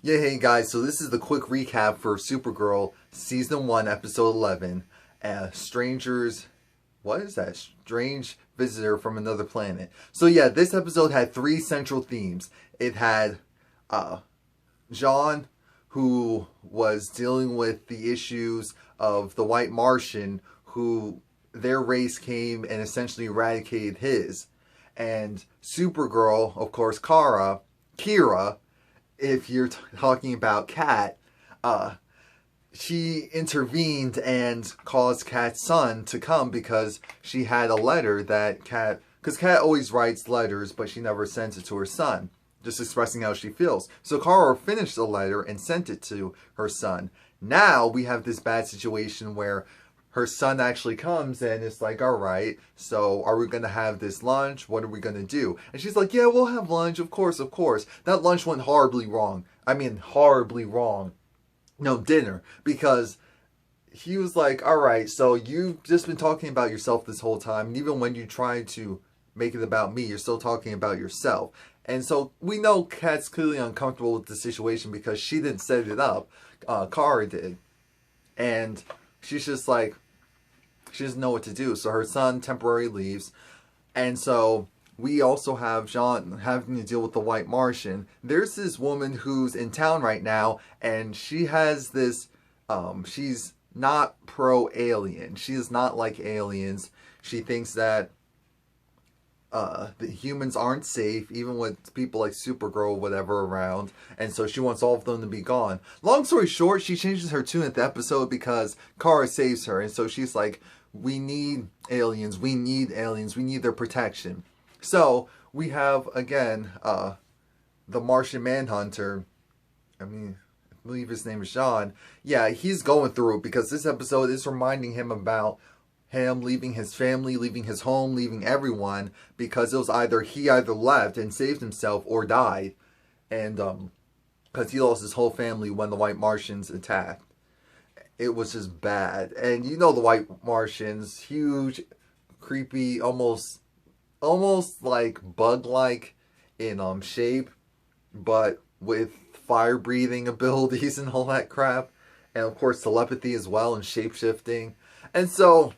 Yeah, hey guys, so this is the quick recap for Supergirl Season 1, Episode 11. Strangers. What is that? Strange visitor from another planet. So, yeah, this episode had three central themes. It had John, who was dealing with the issues of the White Martian, who their race came and essentially eradicated his. And Supergirl, of course, Kira, if you're talking about Kat, she intervened and caused Kat's son to come because she had a letter that because Kat always writes letters, but she never sends it to her son, just expressing how she feels. So Kara finished the letter and sent it to her son. Now we have this bad situation where her son actually comes and it's like, all right, so are we going to have this lunch? What are we going to do? And she's like, yeah, we'll have lunch. Of course, of course. That lunch went horribly wrong. I mean, horribly wrong. No, dinner. Because he was like, all right, so you've just been talking about yourself this whole time. And even when you try to make it about me, you're still talking about yourself. And so we know Kat's clearly uncomfortable with the situation because she didn't set it up. Kara did. And she's just like, she doesn't know what to do. So her son temporarily leaves. And so we also have Jean having to deal with the White Martian. There's this woman who's in town right now. And she has this, she's not pro-alien. She is not like aliens. She thinks that the humans aren't safe, even with people like Supergirl or whatever around, and so she wants all of them to be gone. Long story short, she changes her tune at the episode because Kara saves her, and so she's like, we need aliens, we need aliens, we need their protection. So we have, again, the Martian Manhunter, I believe his name is Sean. Yeah, he's going through it because this episode is reminding him about him leaving his family, leaving his home, leaving everyone, because it was he either left and saved himself or died. And because he lost his whole family when the White Martians attacked. It was just bad. And you know the White Martians, huge, creepy, almost like bug-like in shape, but with fire-breathing abilities and all that crap. And of course telepathy as well and shape-shifting. And so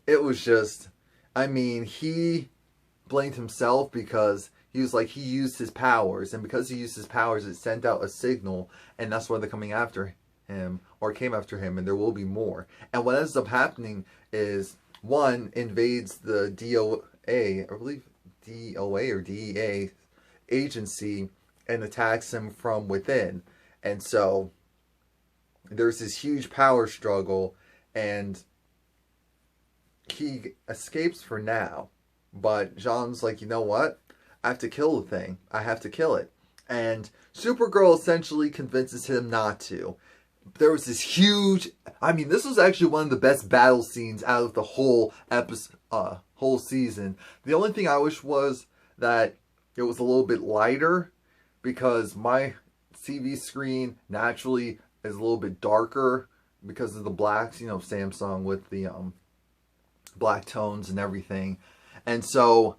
it was just, he blamed himself because he was like, he used his powers. And because he used his powers, it sent out a signal. And that's why they're coming after him, or came after him. And there will be more. And what ends up happening is, one invades the DOA, I believe DOA or DEA agency, and attacks him from within. And so there's this huge power struggle, and he escapes for now, but Jean's like, you know what? I have to kill the thing. I have to kill it. And Supergirl essentially convinces him not to. There was this huge, this was actually one of the best battle scenes out of the whole episode, whole season. The only thing I wish was that it was a little bit lighter, because my TV screen naturally is a little bit darker because of the blacks, Samsung with the black tones and everything. And so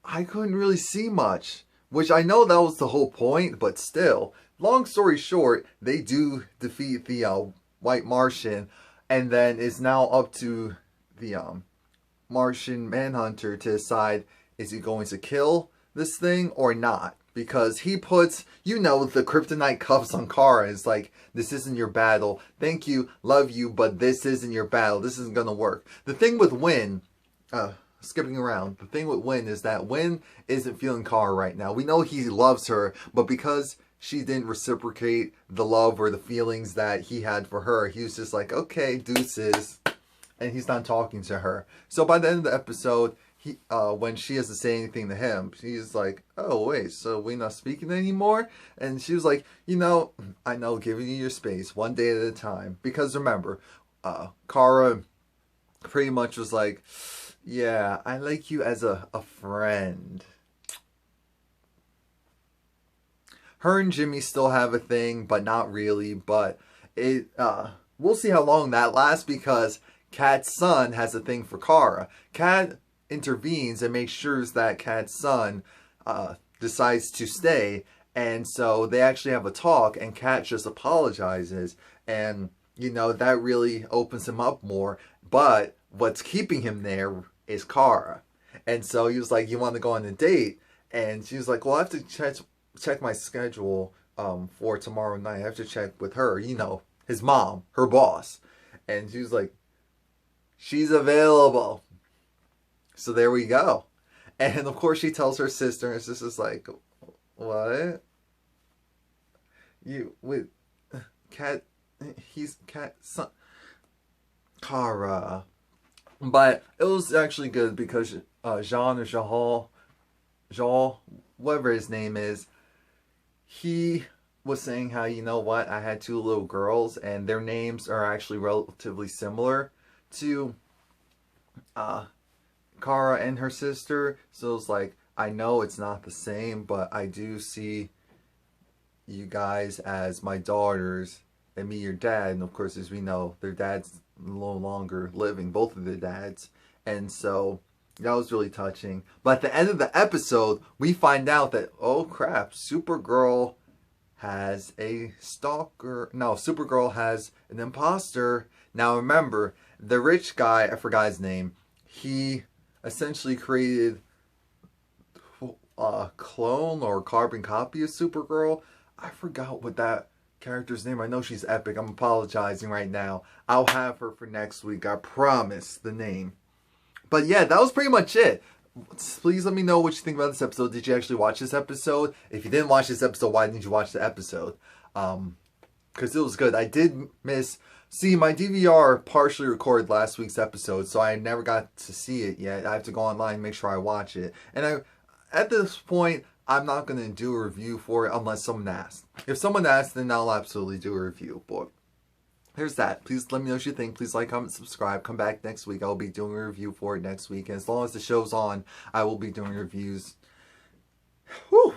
I couldn't really see much, which I know that was the whole point, but still, long story short, they do defeat the White Martian, and then it's now up to the Martian Manhunter to decide, is he going to kill this thing or not? Because he puts, the kryptonite cuffs on Kara. It's like, this isn't your battle. Thank you, love you, but this isn't your battle. This isn't going to work. The thing with Wynn, skipping around, the thing with Wynn is that Wynn isn't feeling Kara right now. We know he loves her, but because she didn't reciprocate the love or the feelings that he had for her, he was just like, okay, deuces. And he's not talking to her. So by the end of the episode, when she has to say anything to him, he's like, oh wait, so we're not speaking anymore? And she was like, I know, giving you your space, one day at a time. Because remember, Kara pretty much was like, yeah, I like you as a friend. Her and Jimmy still have a thing, but not really. But we'll see how long that lasts, because Kat's son has a thing for Kara. Kat intervenes and makes sure that Kat's son decides to stay, And so they actually have a talk, and Kat just apologizes. And, you know, that really opens him up more. But what's keeping him there is Kara. And so he was like, you want to go on a date? And she was like, well, I have to check my schedule for tomorrow night. I have to check with her, you know, his mom, her boss. And she was like, she's available. So there we go. And of course she tells her sister, and her sister's like, what? You, with Cat, he's Cat, son, Kara. But it was actually good because Jean or Jal, whatever his name is, he was saying how, you know what, I had two little girls and their names are actually relatively similar to Kara and her sister. So it's like, I know it's not the same, but I do see you guys as my daughters and me your dad. And of course, as we know, their dad's no longer living, both of their dads. And so that was really touching. But at the end of the episode, we find out that, oh crap, Supergirl has a stalker. No, Supergirl has an imposter. Now remember, the rich guy, I forgot his name, he essentially created a clone or carbon copy of Supergirl. I forgot what that character's name. I know she's epic. I'm apologizing right now. I'll have her for next week. I promise the name. But yeah, that was pretty much it. Please let me know what you think about this episode. Did you actually watch this episode? If you didn't watch this episode, why didn't you watch the episode? Because it was good. I did miss... See, my DVR partially recorded last week's episode, so I never got to see it yet. I have to go online and make sure I watch it. And at this point, I'm not going to do a review for it unless someone asks. If someone asks, then I'll absolutely do a review. But there's that. Please let me know what you think. Please like, comment, subscribe. Come back next week. I'll be doing a review for it next week. And as long as the show's on, I will be doing reviews. Whew.